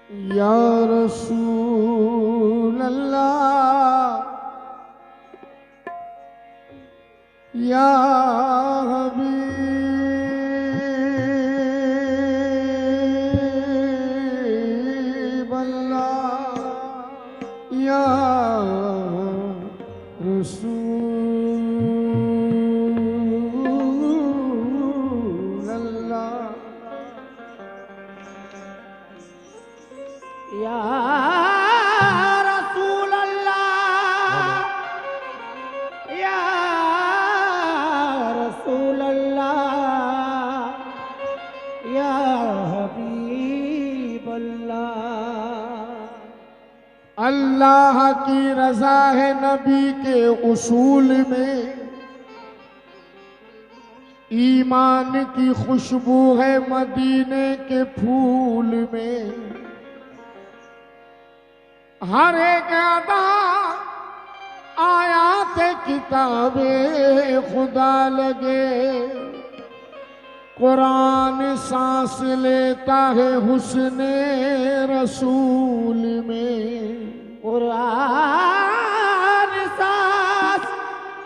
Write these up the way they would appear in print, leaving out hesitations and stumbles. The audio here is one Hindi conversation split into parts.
या रसूल अल्लाह या हबीब अल्लाह या रसूल अल्लाह या रसूल अल्लाह या रसूल अल्लाह या हबीब अल्लाह। अल्लाह की रज़ा है नबी के उसूल में, ईमान की खुशबू है मदीने के फूल में। हर एक अदा आयात किताबे खुदा लगे, कुरान सांस लेता है हुस्ने रसूल में। कुरान सांस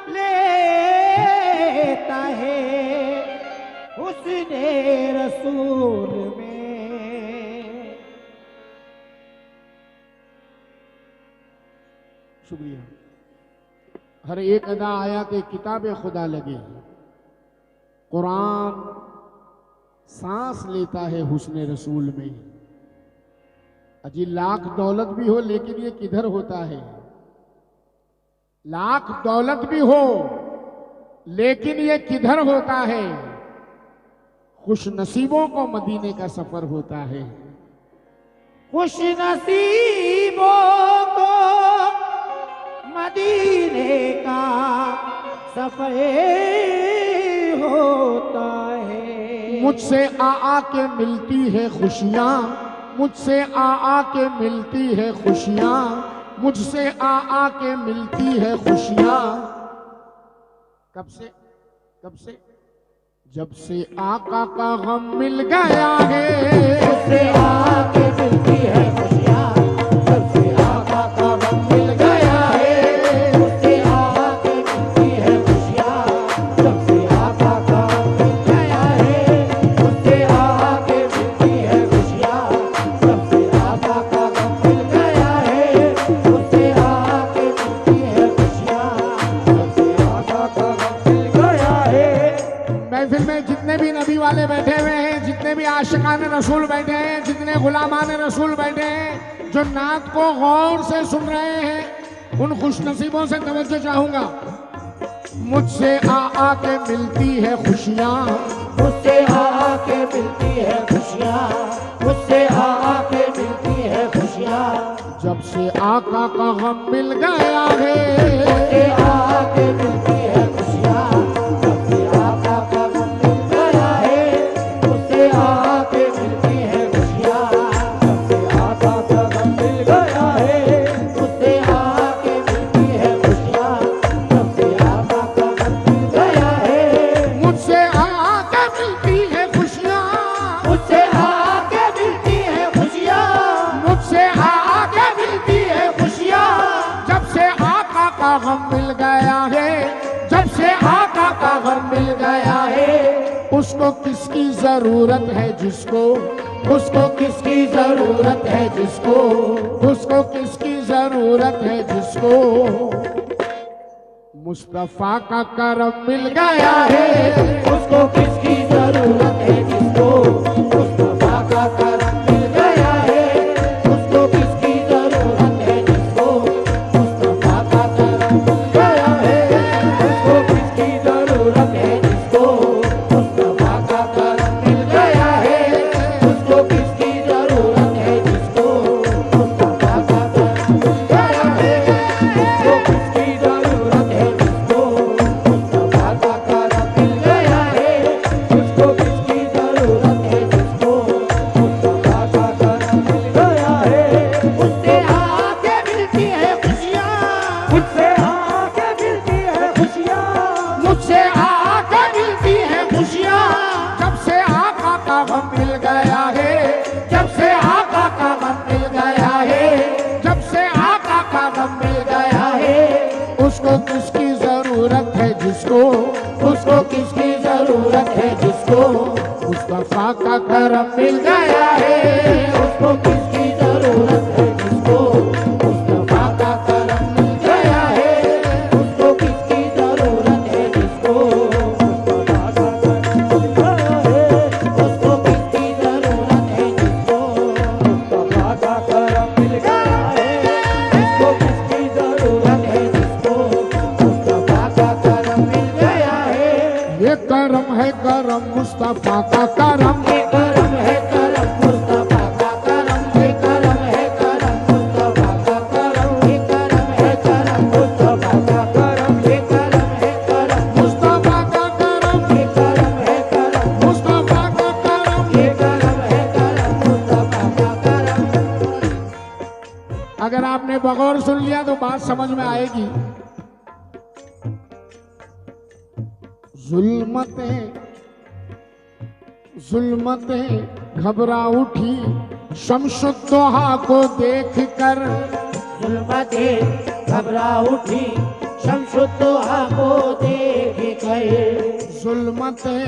लेता है हुस्ने रसूल में। शुक्रिया। हर एक अदा आयात किताबे खुदा लगे, कुरान सांस लेता है हुस्ने रसूल में। अजी लाख दौलत भी हो लेकिन ये किधर होता है? लाख दौलत भी हो लेकिन ये किधर होता है? खुश नसीबों को मदीने का सफर होता है। खुश नसीबों को मदीने का सफर होता है। मुझसे आ के मिलती है खुशियाँ, मुझसे आ के मिलती है खुशियाँ, मुझसे आ के मिलती है खुशियाँ। कब से? कब से? जब से आका का गम मिल गया है। मुझसे आके मिलती है खुशियाँ, जब से आका का गम मिल गया है। मुझसे आके मिलती है खुशियाँ, जब से आका का गम मिल गया है। मुझसे आके मिलती है खुशियाँ, जब से आका का गम मिल गया है। मुझसे आके मिलती है खुशियाँ, जब से आका का गम मिल गया है। महफिल में जितने भी नबी वाले बैठे हुए हैं, जितने भी आशिकान रसूल बैठे हैं, जितने गुलामान रसूल बैठे हैं, जो नात को गौर से सुन रहे हैं, उन खुशनसीबों से तवज्जो चाहूंगा। मुझसे आ के मिलती है खुशियाँ, मुझसे आके मिलती है खुशियाँ, मुझसे आके मिलती है खुशियाँ, जब से आका का गम मिल गया है। मुझसे आके मिलती है खुशियाँ, जब से आका का गम मिल गया है। मुझसे आके मिलती है खुशियाँ, जब से आका का गम मिल गया है। मुझसे आके मिलती है खुशियाँ, जब से आका का गम मिल गया है। मुझसे आके मिलती है खुशियाँ, मुझसे आके मिलती है खुशियाँ, मुझसे आके मिलती है खुशियाँ, जब से आका का गम मिल गया है। जब से आका का गम मिल गया है। उसको किसकी जरूरत है जिसको, उसको किसकी जरूरत है जिसको, उसको किसकी जरूरत है जिसको मुस्तफा का करम मिल गया है। उसको किसकी जरूरत है जिसको मुस्तफा का करम मिल गया है। उसको किसकी जरूरत है जिसको मुस्तफा का करम मिल गया है। उसको किसकी जरूरत है जिसको मुस्तफा का करम मिल गया है। उसको किसकी जरूरत है जिसको मुस्तफा का करम मिल गया है। उसको किसकी जरूरत है जिसको मुस्तफा का करम मिल गया है। उसको किसकी मुस्तफा का करम, ये करम है करम मुस्तफा का करम, ये करम है करम मुस्तफा का करम, ये करम है करम मुस्तफा का करम, ये करम है करम मुस्तफा का करम, ये करम है करम मुस्तफा का करम। ये करम है करम मुस्तफा का करम। अगर आपने बगौर सुन लिया तो बात समझ में आएगी। जुल्मतें जुल्मतें घबरा उठी शमशुद्दोहा को देखकर, जुल्मतें घबरा उठी शमशुद्दोहा को देख गए, जुल्मतें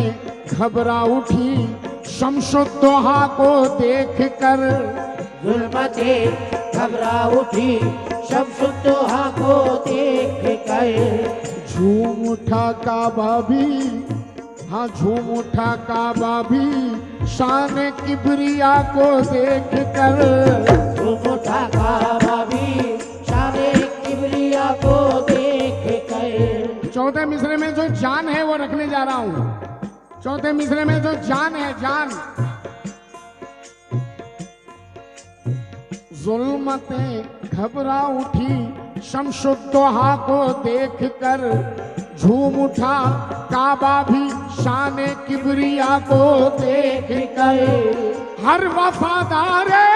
घबरा उठी शमशुद्दोहा को देखकर, जुल्मतें घबरा उठी शमशुद्दोहा को देख गए, झूम उठा काबा भी, हाँ झूम उठा काबा भी शान किबरिया को देखकर, झूम उठा काबा भी शान किबरिया को देख गए। चौथे मिसरे में जो जान है वो रखने जा रहा हूं। चौथे मिसरे में जो जान है, जान। जुल्मतें घबरा उठी शमशुद्दोहा को देखकर, झूम उठा काबा भी शान किबरिया को देखकर, हर वफादारे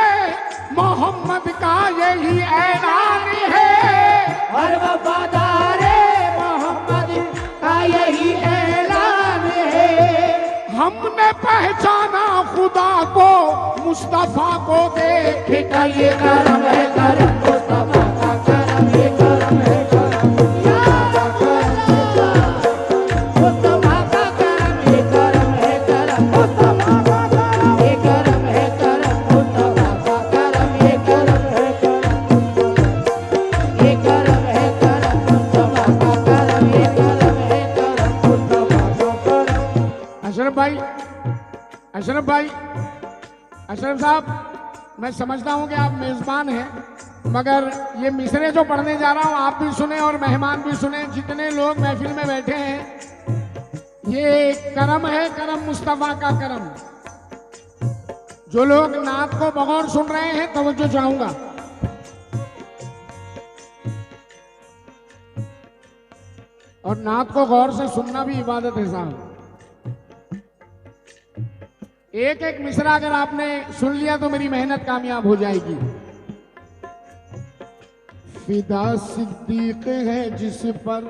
मोहम्मद का यही ऐलान है, हर वफादारे मोहम्मद का यही ऐलान है, हमने पहचाना खुदा को मुस्तफा को देख कर ये करम है करम मुस्तफा का करम, ये करम है करम मुस्तफा का करम, ये करम है करम मुस्तफा का करम, ये करम है करम मुस्तफा का करम, ये करम है करम, ये करम है करम मुस्तफा का करम, ये करम है करम मुस्तफा का करम। अशरफ भाई, अशरफ भाई, अशरफ साहब, मैं समझता हूं कि आप मेजबान हैं, मगर ये मिसरे जो पढ़ने जा रहा हूं आप भी सुने और मेहमान भी सुने, जितने लोग महफिल में बैठे हैं, ये करम है करम मुस्तफा का करम। जो लोग नात को बगौर सुन रहे हैं तवज्जो चाहूंगा। और नात को गौर से सुनना भी इबादत है साहब। एक एक मिसरा अगर आपने सुन लिया तो मेरी मेहनत कामयाब हो जाएगी। फिदा सिद्दीक है जिस पर,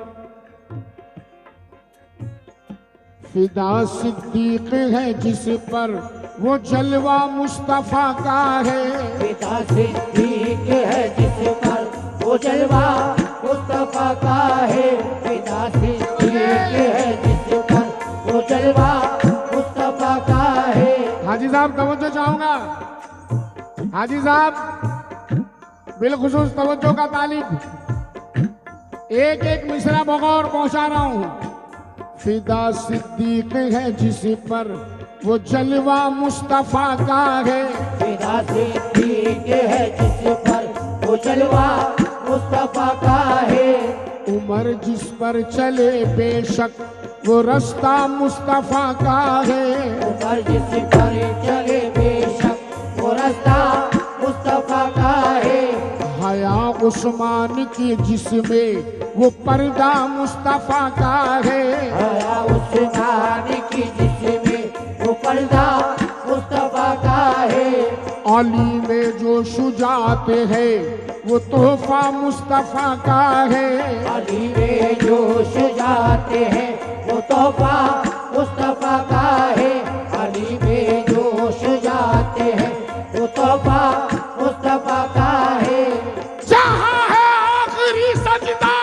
फिदा सिद्दीक है जिस पर वो जलवा मुस्तफा का है, पिता सिद्दीक है जिस पर वो जलवा मुस्तफा का है, पिता सिद्दीक है जिस पर वो जलवा मुस्तफा का है। हाजी साहब तवज्जो चाहूंगा, हाजी साहब बिलखुसूस तवज्जो का तालिब। एक एक मिसरा बगौर पहुंचा रहा हूं। फिदा सिद्दीक है जिस पर वो जलवा मुस्तफा का है, पिता सिद्दीक है जिस पर वो जलवा मुस्तफा का है, उमर जिस पर चले बेशक वो रास्ता मुस्तफा का है, उमर जिस पर चले बेशक वो रास्ता मुस्तफा का है, हया उस्मान की जिसमें वो पर्दा मुस्तफा का है, हया उस्मान की जिसमें वो पर्दा मुस्तफा का है, अली में जो शुजात है वो तोहफा मुस्तफा का है, अली में जो शुजाते हैं वो तोहफा मुस्तफा का है, अली में जो शुजाते हैं वो तोहफा मुस्तफा का है। जहां है आखिरी सजदा,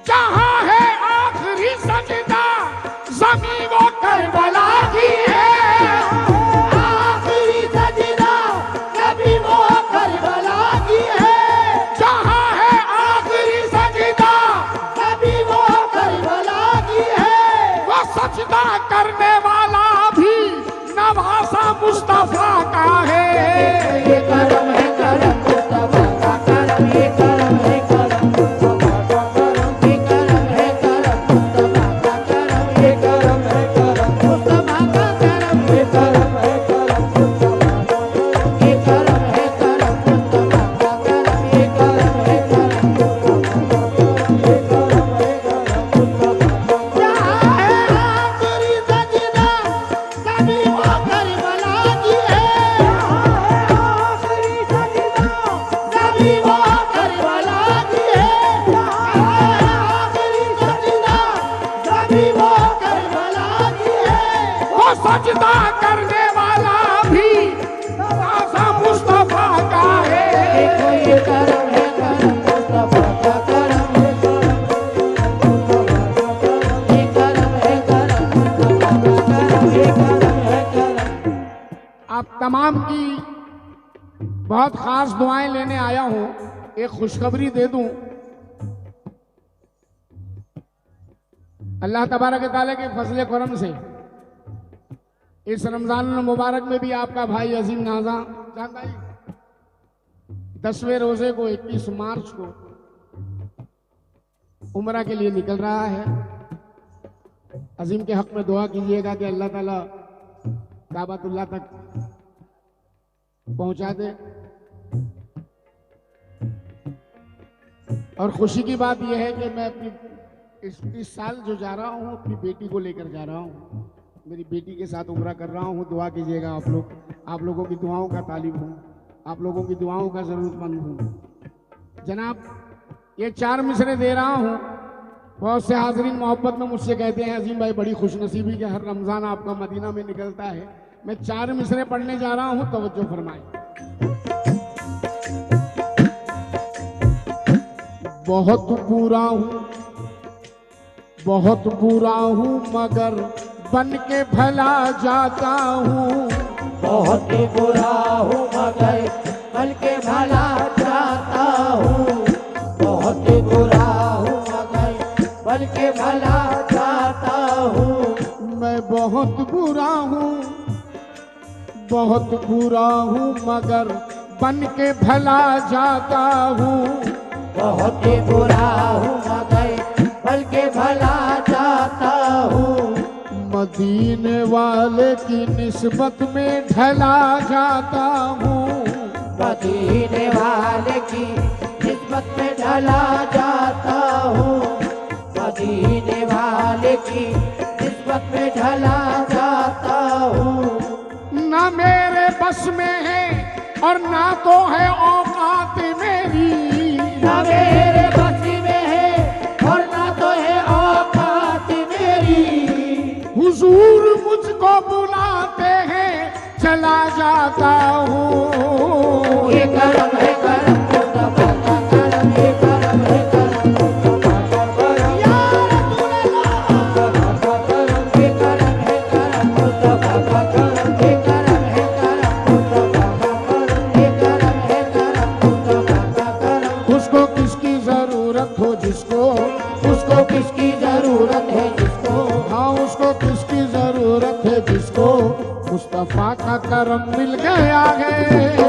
जहां है आखिरी सजदा ज़मीं वो करबला की है, आखिरी सजदा नबी वो करबला की है, जहां है आखिरी सजदा नबी वो करबला की है, वो सजदा करने वाला भी नवासा मुस्तफा का है। ये करम है करम मुस्तफा का करम, ये करम है करम मुस्तफा का करम, ये करम है करम मुस्तफा का करम, आप तमाम की बहुत खास दुआएं लेने आया हूं। एक खुशखबरी दे दूं, अल्लाह तबारक ताला के फजल करम से इस रमजान मुबारक में भी आपका भाई अजीम नाजा जान भाई 10वें रोजे को 21 मार्च को उम्रा के लिए निकल रहा है। अजीम के हक में दुआ कीजिएगा कि अल्लाह ताला काबतुल्लाह तक पहुंचा दे। और खुशी की बात यह है कि मैं अपनी इस साल जो जा रहा हूं अपनी बेटी को लेकर जा रहा हूं। मेरी बेटी के साथ उम्रा कर रहा हूं। दुआ कीजिएगा आप लोग, आप लोगों की दुआओं का तालिब हूं, आप लोगों की दुआओं का जरूरतमंद हूं। जनाब ये 4 मिसरे दे रहा हूं। बहुत से हाजरीन मोहब्बत में मुझसे कहते हैं अजीम भाई बड़ी खुशनसीबी कि हर रमजान आपका मदीना में निकलता है। मैं 4 मिसरे पढ़ने जा रहा हूं, तवज्जो फरमाएं। बहुत बुरा हूं, बहुत बुरा हूं मगर बन के भला जाता हूं। बहुत बुरा हूँ मगर बन के भला जाता हूँ। बहुत बुरा हूँ मगर बन के भला जाता हूँ। मैं बहुत बुरा हूँ, बहुत बुरा हूँ मगर बन के भला जाता हूँ। बहुत बुरा हूँ मगर बन के भला जाता हूँ। मदीने वाले की निस्बत में ढला जाता हूँ। मदीने वाले की निस्बत में ढला जाता हूँ। मदीने वाले की निस्बत में ढला जाता हूँ। ना मेरे बस में है और ना तो है औकात मेरी। ना मेरे बस में है और ना तो है औकात मेरी। हुजूर मुझको बुलाते हैं चला जाता हूँ। ये करम है करम मुस्तफा का करम। ये करम है करम मुस्तफा का करम। या रसूल अल्लाह का करम। ये करम है करम मुस्तफा का करम। ये करम है करम मुस्तफा का करम। ये करम है करम मुस्तफा का करम। उसको किसकी जरूरत हो जिसको, उसको किसकी जरूरत है जिसको। हाँ उसको किसकी जरूरत है जिसको मुस्तफा का करम मिल गया है।